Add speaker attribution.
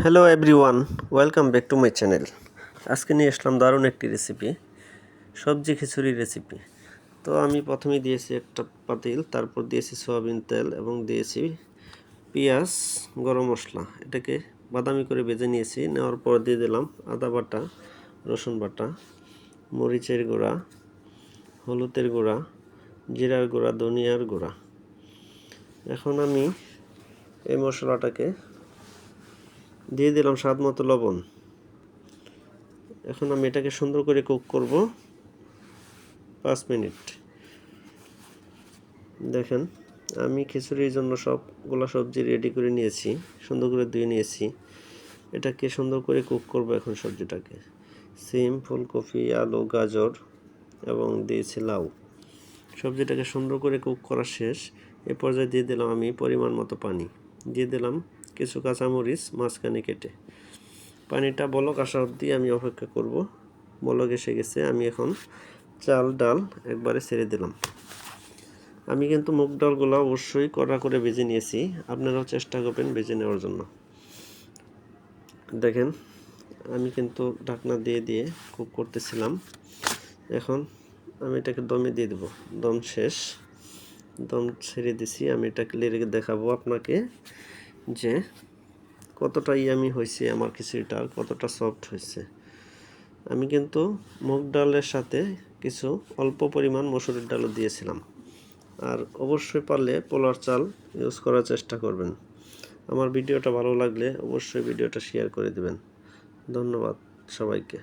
Speaker 1: Hello everyone, welcome back to my channel. আজকে নিয়ে আসলাম দারুণ একটি রেসিপি, সবজি খিচুড়ি রেসিপি। তো আমি প্রথমে দিয়েছি একটা পাতিল, তারপর দিয়েছি সয়াবিন তেল এবং দিয়েছি পেঁয়াজ, গরম মশলা। এটাকে বাদামি করে ভেজে নিয়েছি। নেওয়ার পর দিয়ে দিলাম আদা বাটা, রসুন বাটা, মরিচের গুঁড়া, হলুদের গুঁড়া, জিরার গুঁড়া, ধনিয়ার গুঁড়া। এখন আমি এই মশলাটাকে দিয়ে দিলাম স্বাদ মতো লবণ। এখন আমি এটাকে সুন্দর করে কুক করব 5 মিনিট। দেখেন, আমি খিচুড়ির জন্য সবগুলো সবজি রেডি করে নিয়েছি, সুন্দর করে ধুয়ে নিয়েছি। এটাকে সুন্দর করে কুক করব এখন সবজিটাকে। সিম, ফুলকপি, আলু, গাজর এবং দিয়েছি লাউ। সবজিটাকে সুন্দর করে কুক করা শেষ। এ পর্যায়ে দিয়ে দিলাম আমি পরিমাণ মতো পানি। দিয়ে দিলাম কিছু কাঁচামরিচ মাঝখানে কেটে। পানিটা বলক আসা অবধি আমি অপেক্ষা করব। বলক এসে গেছে, আমি এখন চাল ডাল একবারে ছেড়ে দিলাম। আমি কিন্তু মুগ ডালগুলো অবশ্যই কড়া করে ভেজে নিয়েছি, আপনারাও চেষ্টা করবেন ভেজে নেওয়ার জন্য। দেখেন, আমি কিন্তু ঢাকনা দিয়ে দিয়ে কুক করতেছিলাম। এখন আমি এটাকে দমে দিয়ে দেবো। দম শেষ, দম ছেড়ে দিছি। আমি এটা ক্লিয়ার দেখাবো আপনাকে যে কতটা ইয়ামি হয়েছে আমার খিচুড়িটা, আর কতটা সফট হয়েছে। আমি কিন্তু মুগ ডালের সাথে কিছু অল্প পরিমাণ মসুরের ডালও দিয়েছিলাম। আর অবশ্যই পারলে পোলার চাল ইউজ করার চেষ্টা করবেন। আমার ভিডিওটা ভালো লাগলে অবশ্যই ভিডিওটা শেয়ার করে দেবেন। ধন্যবাদ সবাইকে।